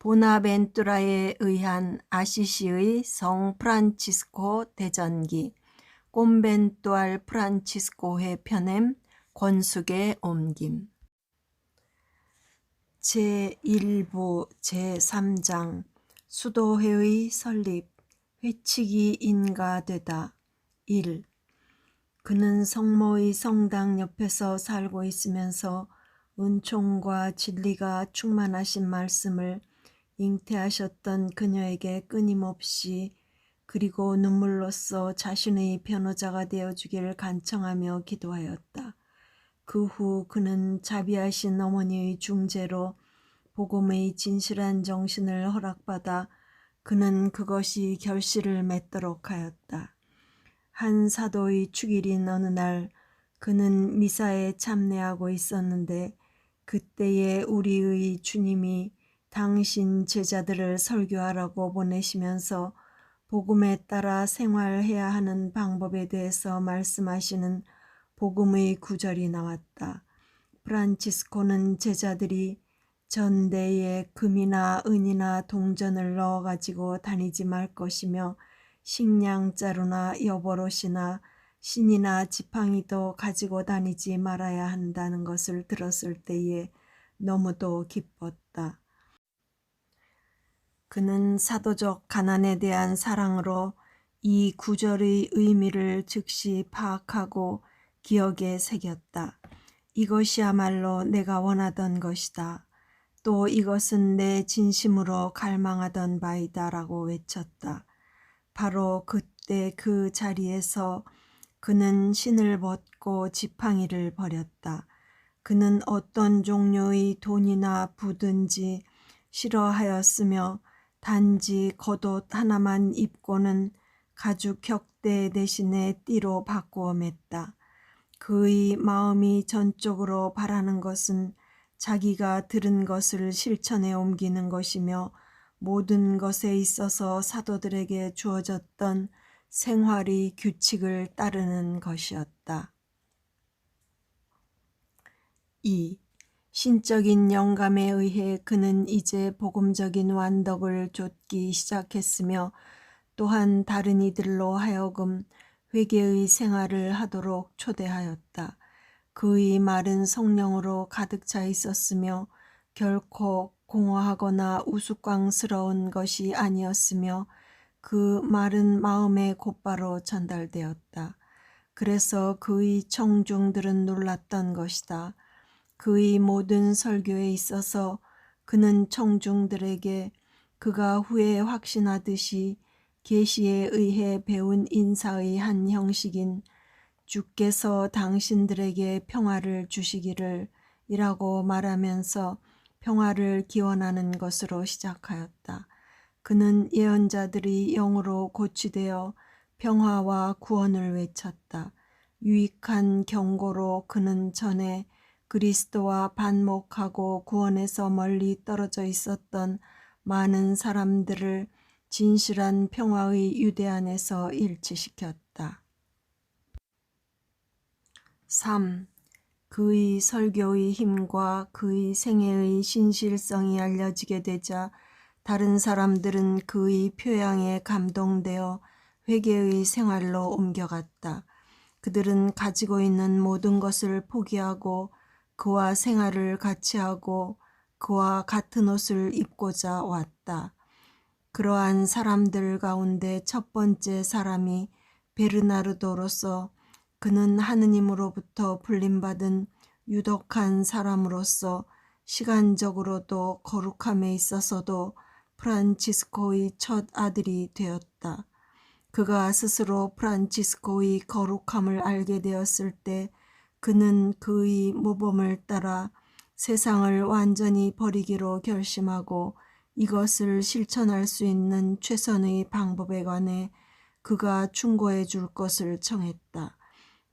보나벤투라에 의한 아시시의 성 프란치스코 대전기 꼼벤투알 프란치스코회 편엠 권숙의 옮김 제1부 제3장 수도회의 설립 회칙이 인가되다 1. 그는 성모의 성당 옆에서 살고 있으면서 은총과 진리가 충만하신 말씀을 잉태하셨던 그녀에게 끊임없이 그리고 눈물로써 자신의 변호자가 되어주기를 간청하며 기도하였다. 그 후 그는 자비하신 어머니의 중재로 복음의 진실한 정신을 허락받아 그는 그것이 결실을 맺도록 하였다. 한 사도의 축일인 어느 날 그는 미사에 참례하고 있었는데 그때에 우리의 주님이 당신 제자들을 설교하라고 보내시면서 복음에 따라 생활해야 하는 방법에 대해서 말씀하시는 복음의 구절이 나왔다. 프란치스코는 제자들이 전대에 금이나 은이나 동전을 넣어가지고 다니지 말 것이며 식량자루나 여보롯이나 신이나 지팡이도 가지고 다니지 말아야 한다는 것을 들었을 때에 너무도 기뻤다. 그는 사도적 가난에 대한 사랑으로 이 구절의 의미를 즉시 파악하고 기억에 새겼다. 이것이야말로 내가 원하던 것이다. 또 이것은 내 진심으로 갈망하던 바이다 라고 외쳤다. 바로 그때 그 자리에서 그는 신을 벗고 지팡이를 버렸다. 그는 어떤 종류의 돈이나 부든지 싫어하였으며 단지 겉옷 하나만 입고는 가죽 격대 대신에 띠로 바꾸어 맸다. 그의 마음이 전적으로 바라는 것은 자기가 들은 것을 실천에 옮기는 것이며 모든 것에 있어서 사도들에게 주어졌던 생활의 규칙을 따르는 것이었다. 2. 신적인 영감에 의해 그는 이제 복음적인 완덕을 좇기 시작했으며 또한 다른 이들로 하여금 회개의 생활을 하도록 초대하였다. 그의 말은 성령으로 가득 차 있었으며 결코 공허하거나 우스꽝스러운 것이 아니었으며 그 말은 마음에 곧바로 전달되었다. 그래서 그의 청중들은 놀랐던 것이다. 그의 모든 설교에 있어서 그는 청중들에게 그가 후에 확신하듯이 계시에 의해 배운 인사의 한 형식인 주께서 당신들에게 평화를 주시기를 이라고 말하면서 평화를 기원하는 것으로 시작하였다. 그는 예언자들이 영으로 고취되어 평화와 구원을 외쳤다. 유익한 경고로 그는 전에 그리스도와 반목하고 구원에서 멀리 떨어져 있었던 많은 사람들을 진실한 평화의 유대 안에서 일치시켰다. 3. 그의 설교의 힘과 그의 생애의 신실성이 알려지게 되자 다른 사람들은 그의 표양에 감동되어 회개의 생활로 옮겨갔다. 그들은 가지고 있는 모든 것을 포기하고 그와 생활을 같이 하고 그와 같은 옷을 입고자 왔다. 그러한 사람들 가운데 첫 번째 사람이 베르나르도로서 그는 하느님으로부터 불림받은 유독한 사람으로서 시간적으로도 거룩함에 있어서도 프란치스코의 첫 아들이 되었다. 그가 스스로 프란치스코의 거룩함을 알게 되었을 때 그는 그의 모범을 따라 세상을 완전히 버리기로 결심하고 이것을 실천할 수 있는 최선의 방법에 관해 그가 충고해 줄 것을 청했다.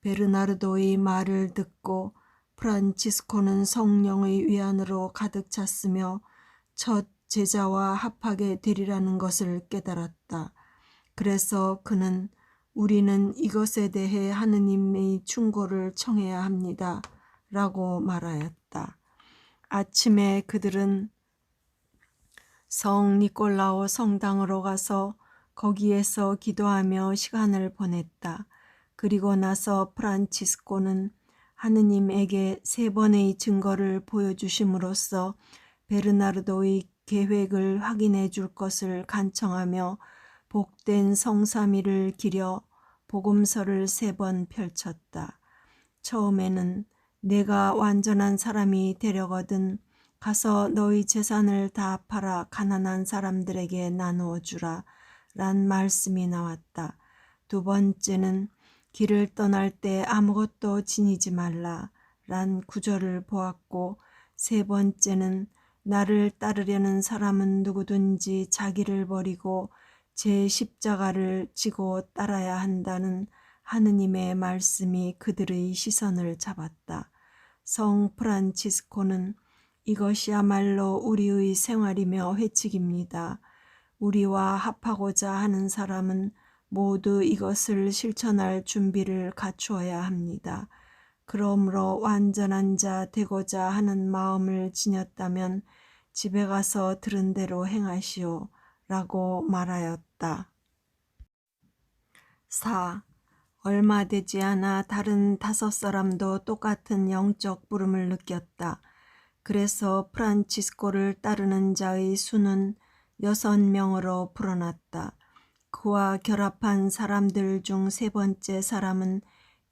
베르나르도의 말을 듣고 프란치스코는 성령의 위안으로 가득 찼으며 첫 제자와 합하게 되리라는 것을 깨달았다. 그래서 그는 우리는 이것에 대해 하느님의 충고를 청해야 합니다. 라고 말하였다. 아침에 그들은 성 니콜라오 성당으로 가서 거기에서 기도하며 시간을 보냈다. 그리고 나서 프란치스코는 하느님에게 3번의 증거를 보여주심으로써 베르나르도의 계획을 확인해 줄 것을 간청하며 복된 성삼위를 기려 복음서를 3번 펼쳤다. 처음에는 내가 완전한 사람이 되려거든 가서 너희 재산을 다 팔아 가난한 사람들에게 나누어 주라 란 말씀이 나왔다. 2번째는 길을 떠날 때 아무것도 지니지 말라 란 구절을 보았고 3번째는 나를 따르려는 사람은 누구든지 자기를 버리고 제 십자가를 지고 따라야 한다는 하느님의 말씀이 그들의 시선을 잡았다. 성 프란치스코는 이것이야말로 우리의 생활이며 회칙입니다. 우리와 합하고자 하는 사람은 모두 이것을 실천할 준비를 갖추어야 합니다. 그러므로 완전한 자 되고자 하는 마음을 지녔다면 집에 가서 들은 대로 행하시오 라고 말하였다. 4. 얼마 되지 않아 다른 5사람도 똑같은 영적 부름을 느꼈다. 그래서 프란치스코를 따르는 자의 수는 6명으로 불어났다. 그와 결합한 사람들 중 3번째 사람은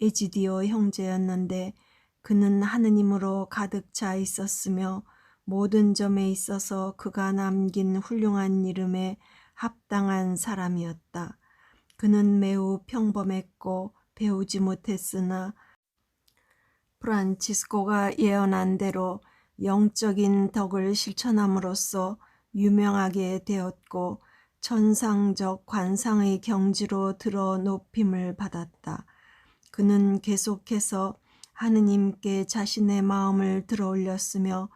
에지디오 형제였는데 그는 하느님으로 가득 차 있었으며 모든 점에 있어서 그가 남긴 훌륭한 이름에 합당한 사람이었다. 그는 매우 평범했고 배우지 못했으나 프란치스코가 예언한 대로 영적인 덕을 실천함으로써 유명하게 되었고 천상적 관상의 경지로 들어 높임을 받았다. 그는 계속해서 하느님께 자신의 마음을 들어올렸으며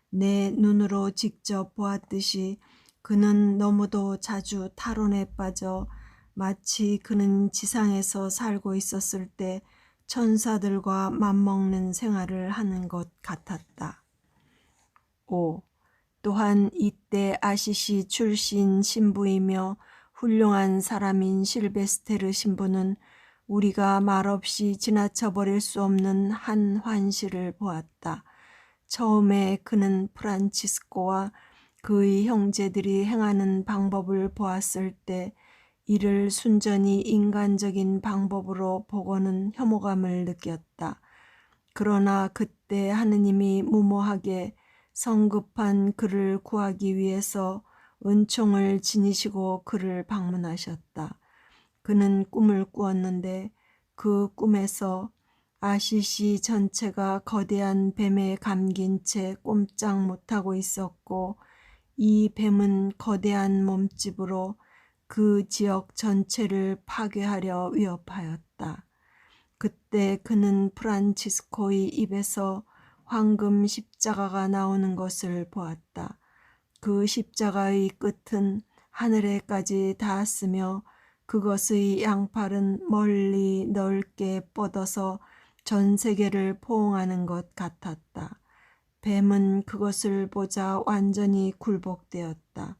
내 눈으로 직접 보았듯이 그는 너무도 자주 탈원에 빠져 마치 그는 지상에서 살고 있었을 때 천사들과 맞먹는 생활을 하는 것 같았다. 5. 또한 이때 아시시 출신 신부이며 훌륭한 사람인 실베스테르 신부는 우리가 말없이 지나쳐버릴 수 없는 한 환시를 보았다. 처음에 그는 프란치스코와 그의 형제들이 행하는 방법을 보았을 때 이를 순전히 인간적인 방법으로 보고는 혐오감을 느꼈다. 그러나 그때 하느님이 무모하게 성급한 그를 구하기 위해서 은총을 지니시고 그를 방문하셨다. 그는 꿈을 꾸었는데 그 꿈에서 아시시 전체가 거대한 뱀에 감긴 채 꼼짝 못하고 있었고 이 뱀은 거대한 몸집으로 그 지역 전체를 파괴하려 위협하였다. 그때 그는 프란치스코의 입에서 황금 십자가가 나오는 것을 보았다. 그 십자가의 끝은 하늘에까지 닿았으며 그것의 양팔은 멀리 넓게 뻗어서 전 세계를 포옹하는 것 같았다. 뱀은 그것을 보자 완전히 굴복되었다.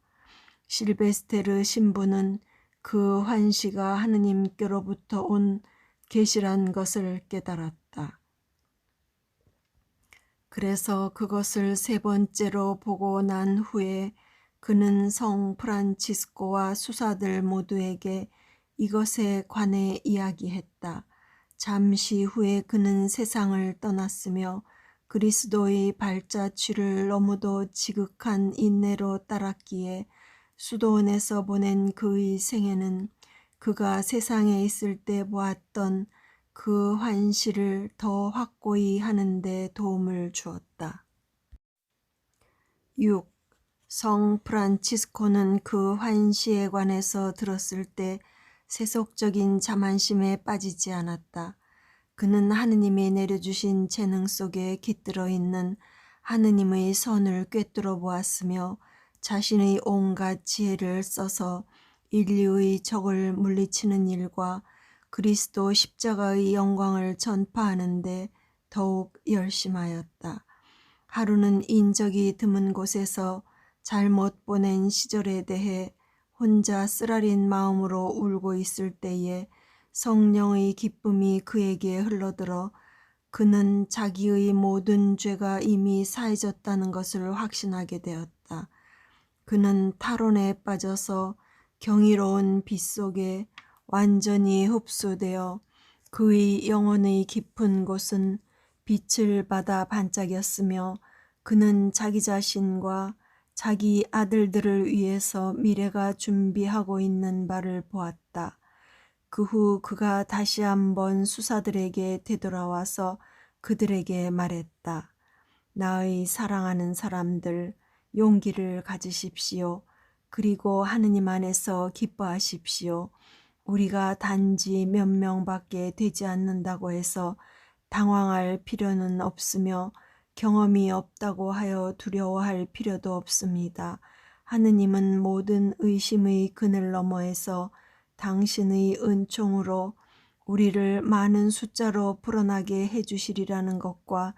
실베스테르 신부는 그 환시가 하느님께로부터 온 계시란 것을 깨달았다. 그래서 그것을 3번째로 보고 난 후에 그는 성 프란치스코와 수사들 모두에게 이것에 관해 이야기했다. 잠시 후에 그는 세상을 떠났으며 그리스도의 발자취를 너무도 지극한 인내로 따랐기에 수도원에서 보낸 그의 생애는 그가 세상에 있을 때 보았던 그 환시를 더 확고히 하는 데 도움을 주었다. 6. 성 프란치스코는 그 환시에 관해서 들었을 때 세속적인 자만심에 빠지지 않았다. 그는 하느님이 내려주신 재능 속에 깃들어 있는 하느님의 선을 꿰뚫어 보았으며 자신의 온갖 지혜를 써서 인류의 적을 물리치는 일과 그리스도 십자가의 영광을 전파하는 데 더욱 열심하였다. 하루는 인적이 드문 곳에서 잘못 보낸 시절에 대해 혼자 쓰라린 마음으로 울고 있을 때에 성령의 기쁨이 그에게 흘러들어 그는 자기의 모든 죄가 이미 사해졌다는 것을 확신하게 되었다. 그는 탈원에 빠져서 경이로운 빛 속에 완전히 흡수되어 그의 영혼의 깊은 곳은 빛을 받아 반짝였으며 그는 자기 자신과 자기 아들들을 위해서 미래가 준비하고 있는 바를 보았다. 그 후 그가 다시 한번 수사들에게 되돌아와서 그들에게 말했다. 나의 사랑하는 사람들, 용기를 가지십시오. 그리고 하느님 안에서 기뻐하십시오. 우리가 단지 몇 명밖에 되지 않는다고 해서 당황할 필요는 없으며 경험이 없다고 하여 두려워할 필요도 없습니다. 하느님은 모든 의심의 그늘 너머에서 당신의 은총으로 우리를 많은 숫자로 불어나게 해주시리라는 것과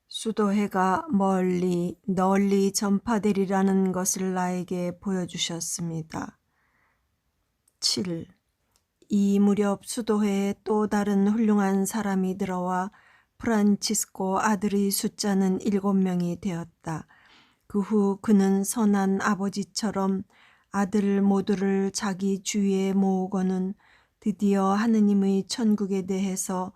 수도회가 멀리 널리 전파되리라는 것을 나에게 보여주셨습니다. 7. 이 무렵 수도회에 또 다른 훌륭한 사람이 들어와 프란치스코 아들의 숫자는 7명이 되었다. 그 후 그는 선한 아버지처럼 아들 모두를 자기 주위에 모으고는 드디어 하느님의 천국에 대해서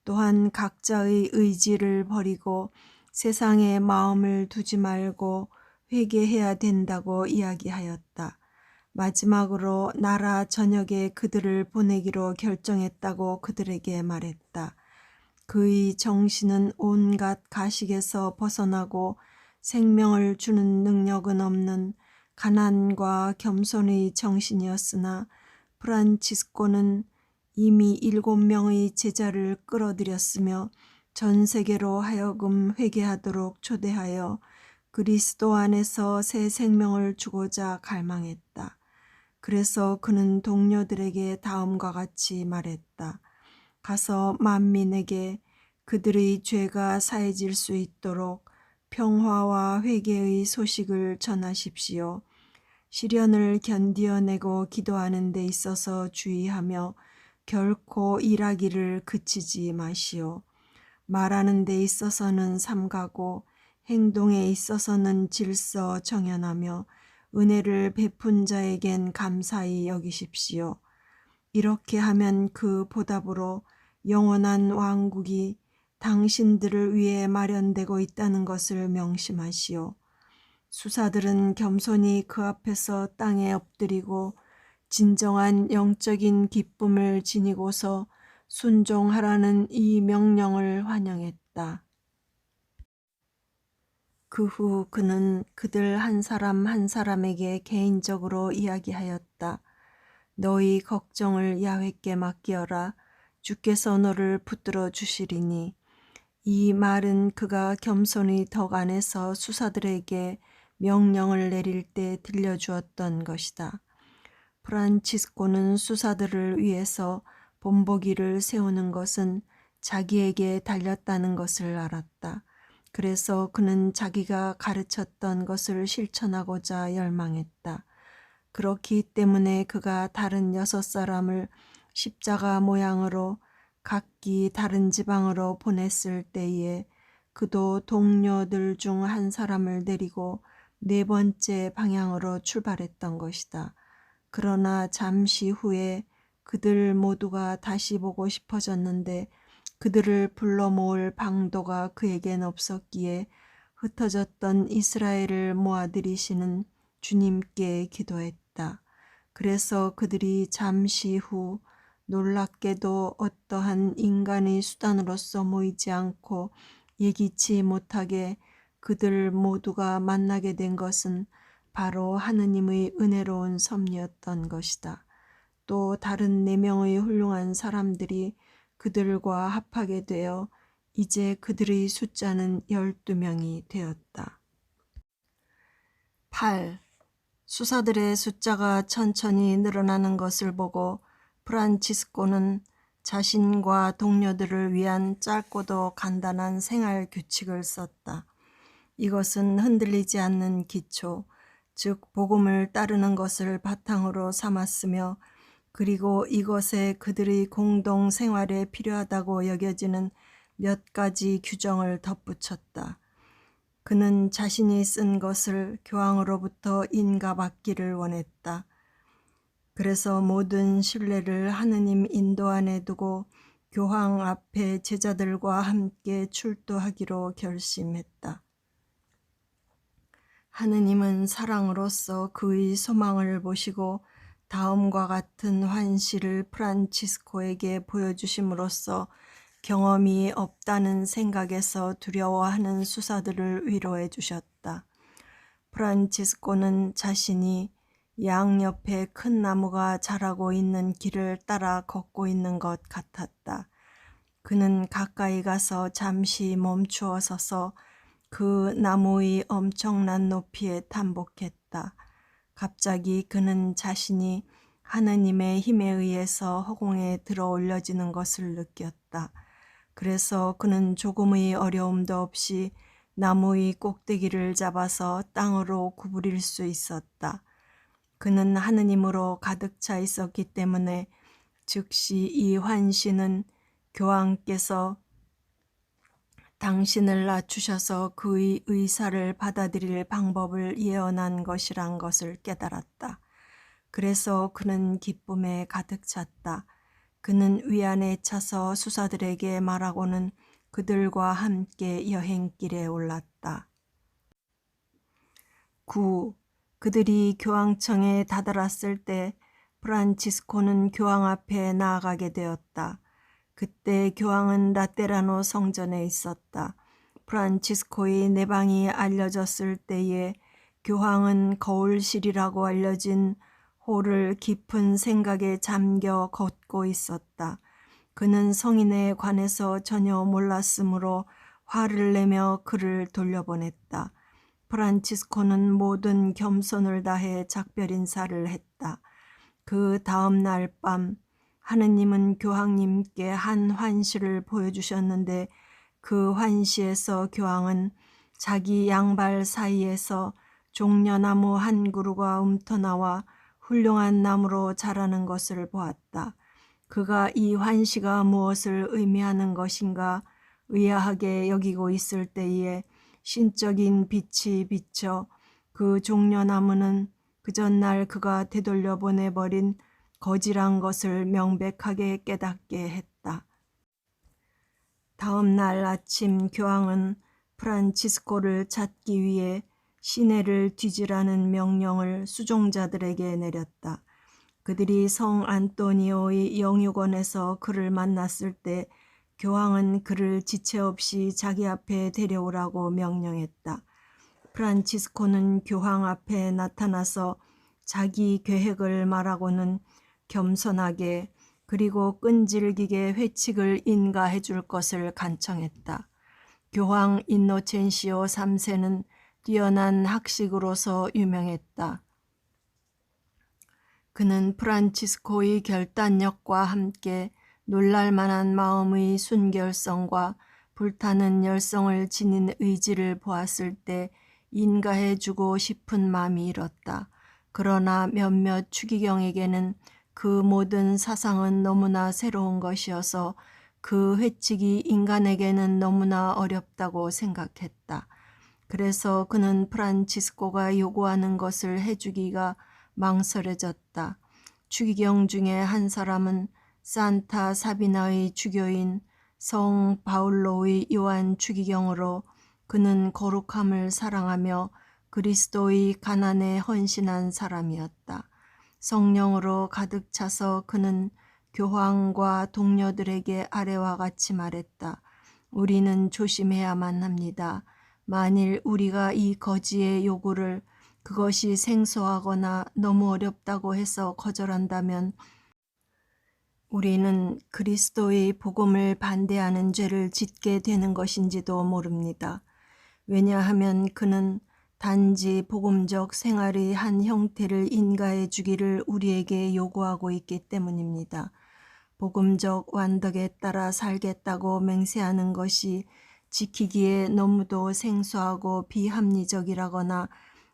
또한 각자의 의지를 버리고 세상에 마음을 두지 말고 회개해야 된다고 이야기하였다. 마지막으로 나라 전역에 그들을 보내기로 결정했다고 그들에게 말했다. 그의 정신은 온갖 가식에서 벗어나고 생명을 주는 능력은 없는 가난과 겸손의 정신이었으나 프란치스코는 이미 7명의 제자를 끌어들였으며 전 세계로 하여금 회개하도록 초대하여 그리스도 안에서 새 생명을 주고자 갈망했다. 그래서 그는 동료들에게 다음과 같이 말했다. 가서 만민에게 그들의 죄가 사해질 수 있도록 평화와 회개의 소식을 전하십시오. 시련을 견디어내고 기도하는 데 있어서 주의하며 결코 일하기를 그치지 마시오. 말하는 데 있어서는 삼가고 행동에 있어서는 질서 정연하며 은혜를 베푼 자에겐 감사히 여기십시오. 이렇게 하면 그 보답으로 영원한 왕국이 당신들을 위해 마련되고 있다는 것을 명심하시오. 수사들은 겸손히 그 앞에서 땅에 엎드리고 진정한 영적인 기쁨을 지니고서 순종하라는 이 명령을 환영했다. 그 후 그는 그들 한 사람 한 사람에게 개인적으로 이야기하였다. 너희 걱정을 야훼께 맡기어라. 주께서 너를 붙들어 주시리니. 이 말은 그가 겸손히 덕 안에서 수사들에게 명령을 내릴 때 들려주었던 것이다. 프란치스코는 수사들을 위해서 본보기를 세우는 것은 자기에게 달렸다는 것을 알았다. 그래서 그는 자기가 가르쳤던 것을 실천하고자 열망했다. 그렇기 때문에 그가 다른 6사람을 십자가 모양으로 각기 다른 지방으로 보냈을 때에 그도 동료들 중 한 사람을 데리고 4번째 방향으로 출발했던 것이다. 그러나 잠시 후에 그들 모두가 다시 보고 싶어졌는데 그들을 불러 모을 방도가 그에겐 없었기에 흩어졌던 이스라엘을 모아들이시는 주님께 기도했다. 그래서 그들이 잠시 후 놀랍게도 어떠한 인간의 수단으로서 모이지 않고 예기치 못하게 그들 모두가 만나게 된 것은 바로 하느님의 은혜로운 섭리였던 것이다. 또 다른 4명의 훌륭한 사람들이 그들과 합하게 되어 이제 그들의 숫자는 12명이 되었다. 8. 수사들의 숫자가 천천히 늘어나는 것을 보고 프란치스코는 자신과 동료들을 위한 짧고도 간단한 생활 규칙을 썼다. 이것은 흔들리지 않는 기초, 즉 복음을 따르는 것을 바탕으로 삼았으며 그리고 이것에 그들의 공동 생활에 필요하다고 여겨지는 몇 가지 규정을 덧붙였다. 그는 자신이 쓴 것을 교황으로부터 인가받기를 원했다. 그래서 모든 신뢰를 하느님 인도 안에 두고 교황 앞에 제자들과 함께 출두하기로 결심했다. 하느님은 사랑으로서 그의 소망을 보시고 다음과 같은 환시를 프란치스코에게 보여주심으로써 경험이 없다는 생각에서 두려워하는 수사들을 위로해 주셨다. 프란치스코는 자신이 양옆에 큰 나무가 자라고 있는 길을 따라 걷고 있는 것 같았다. 그는 가까이 가서 잠시 멈추어 서서 그 나무의 엄청난 높이에 탐복했다. 갑자기 그는 자신이 하느님의 힘에 의해서 허공에 들어 올려지는 것을 느꼈다. 그래서 그는 조금의 어려움도 없이 나무의 꼭대기를 잡아서 땅으로 구부릴 수 있었다. 그는 하느님으로 가득 차 있었기 때문에 즉시 이 환시는 교황께서 당신을 낮추셔서 그의 의사를 받아들일 방법을 예언한 것이란 것을 깨달았다. 그래서 그는 기쁨에 가득 찼다. 그는 위안에 차서 수사들에게 말하고는 그들과 함께 여행길에 올랐다. 9. 그들이 교황청에 다다랐을 때 프란치스코는 교황 앞에 나아가게 되었다. 그때 교황은 라테라노 성전에 있었다. 프란치스코의 내방이 알려졌을 때에 교황은 거울실이라고 알려진 홀을 깊은 생각에 잠겨 걷고 있었다. 그는 성인에 관해서 전혀 몰랐으므로 화를 내며 그를 돌려보냈다. 프란치스코는 모든 겸손을 다해 작별 인사를 했다. 그 다음 날 밤 하느님은 교황님께 한 환시를 보여주셨는데 그 환시에서 교황은 자기 양발 사이에서 종려나무 한 그루가 움터나와 훌륭한 나무로 자라는 것을 보았다. 그가 이 환시가 무엇을 의미하는 것인가 의아하게 여기고 있을 때에 신적인 빛이 비쳐 그 종려나무는 그 전날 그가 되돌려 보내버린 거지란 것을 명백하게 깨닫게 했다. 다음 날 아침 교황은 프란치스코를 찾기 위해 시내를 뒤지라는 명령을 수종자들에게 내렸다. 그들이 성 안토니오의 영유관에서 그를 만났을 때 교황은 그를 지체 없이 자기 앞에 데려오라고 명령했다. 프란치스코는 교황 앞에 나타나서 자기 계획을 말하고는 겸손하게 그리고 끈질기게 회칙을 인가해 줄 것을 간청했다. 교황 인노첸시오 3세는 뛰어난 학식으로서 유명했다. 그는 프란치스코의 결단력과 함께 놀랄만한 마음의 순결성과 불타는 열성을 지닌 의지를 보았을 때 인가해주고 싶은 마음이 일었다. 그러나 몇몇 추기경에게는 그 모든 사상은 너무나 새로운 것이어서 그 회칙이 인간에게는 너무나 어렵다고 생각했다. 그래서 그는 프란치스코가 요구하는 것을 해주기가 망설여졌다. 추기경 중에 한 사람은 산타 사비나의 주교인 성 바울로의 요한 추기경으로 그는 거룩함을 사랑하며 그리스도의 가난에 헌신한 사람이었다. 성령으로 가득 차서 그는 교황과 동료들에게 아래와 같이 말했다. 우리는 조심해야만 합니다. 만일 우리가 이 거지의 요구를 그것이 생소하거나 너무 어렵다고 해서 거절한다면 우리는 그리스도의 복음을 반대하는 죄를 짓게 되는 것인지도 모릅니다. 왜냐하면 그는 단지 복음적 생활의 한 형태를 인가해 주기를 우리에게 요구하고 있기 때문입니다. 복음적 완덕에 따라 살겠다고 맹세하는 것이 지키기에 너무도 생소하고 비합리적이라거나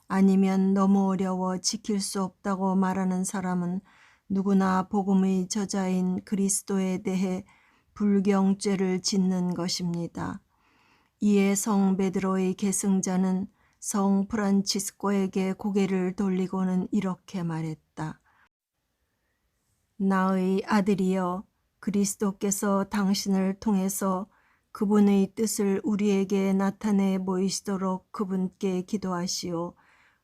아니면 너무 어려워 지킬 수 없다고 말하는 사람은 누구나 복음의 저자인 그리스도에 대해 불경죄를 짓는 것입니다. 이에 성 베드로의 계승자는 성 프란치스코에게 고개를 돌리고는 이렇게 말했다. 나의 아들이여, 그리스도께서 당신을 통해서 그분의 뜻을 우리에게 나타내 보이시도록 그분께 기도하시오.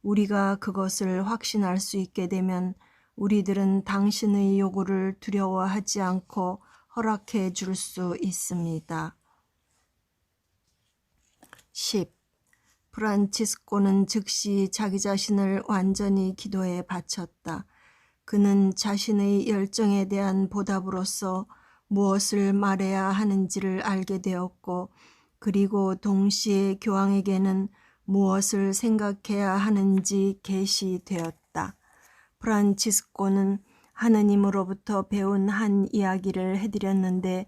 우리가 그것을 확신할 수 있게 되면 우리들은 당신의 요구를 두려워하지 않고 허락해 줄 수 있습니다. 10. 프란치스코는 즉시 자기 자신을 완전히 기도에 바쳤다. 그는 자신의 열정에 대한 보답으로서 무엇을 말해야 하는지를 알게 되었고, 그리고 동시에 교황에게는 무엇을 생각해야 하는지 계시되었다. 프란치스코는 하느님으로부터 배운 한 이야기를 해드렸는데,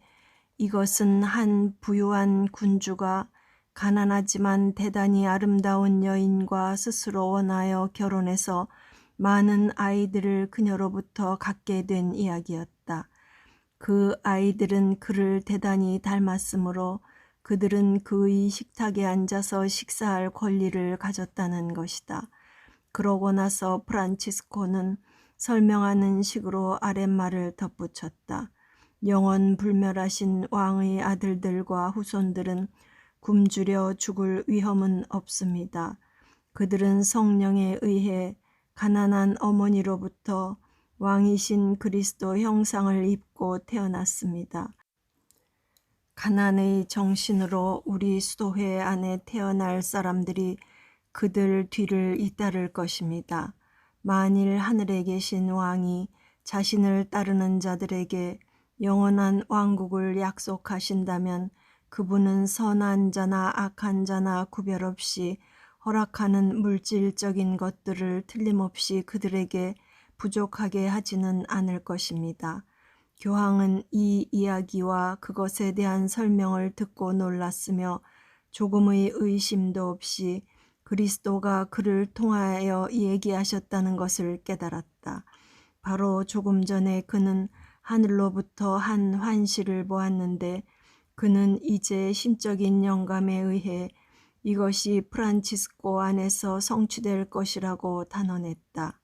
이것은 한 부유한 군주가 가난하지만 대단히 아름다운 여인과 스스로 원하여 결혼해서 많은 아이들을 그녀로부터 갖게 된 이야기였다. 그 아이들은 그를 대단히 닮았으므로 그들은 그의 식탁에 앉아서 식사할 권리를 가졌다는 것이다. 그러고 나서 프란치스코는 설명하는 식으로 아랫말을 덧붙였다. 영원 불멸하신 왕의 아들들과 후손들은 굶주려 죽을 위험은 없습니다. 그들은 성령에 의해 가난한 어머니로부터 왕이신 그리스도 형상을 입고 태어났습니다. 가난의 정신으로 우리 수도회 안에 태어날 사람들이 그들 뒤를 잇따를 것입니다. 만일 하늘에 계신 왕이 자신을 따르는 자들에게 영원한 왕국을 약속하신다면 그분은 선한 자나 악한 자나 구별 없이 허락하는 물질적인 것들을 틀림없이 그들에게 부족하게 하지는 않을 것입니다. 교황은 이 이야기와 그것에 대한 설명을 듣고 놀랐으며 조금의 의심도 없이 그리스도가 그를 통하여 얘기하셨다는 것을 깨달았다. 바로 조금 전에 그는 하늘로부터 한 환시를 보았는데 그는 이제 심적인 영감에 의해 이것이 프란치스코 안에서 성취될 것이라고 단언했다.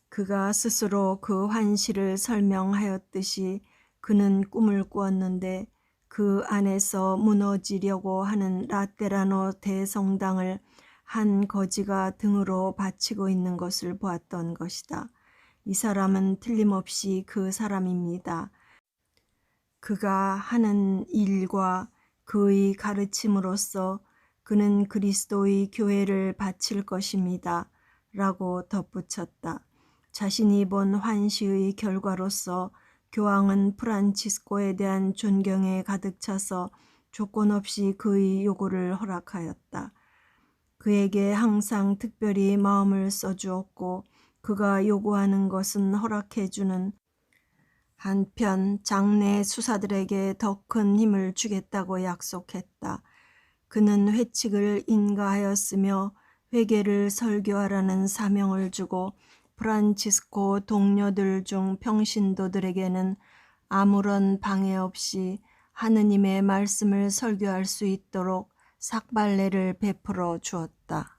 그가 스스로 그 환시를 설명하였듯이 그는 꿈을 꾸었는데 그 안에서 무너지려고 하는 라테라노 대성당을 한 거지가 등으로 받치고 있는 것을 보았던 것이다. 이 사람은 틀림없이 그 사람입니다. 그가 하는 일과 그의 가르침으로써 그는 그리스도의 교회를 바칠 것입니다. 라고 덧붙였다. 자신이 본 환시의 결과로서 교황은 프란치스코에 대한 존경에 가득 차서 조건 없이 그의 요구를 허락하였다. 그에게 항상 특별히 마음을 써주었고 그가 요구하는 것은 허락해주는 한편 장내 수사들에게 더 큰 힘을 주겠다고 약속했다. 그는 회칙을 인가하였으며 회개를 설교하라는 사명을 주고 프란치스코 동료들 중 평신도들에게는 아무런 방해 없이 하느님의 말씀을 설교할 수 있도록 삭발레를 베풀어 주었다.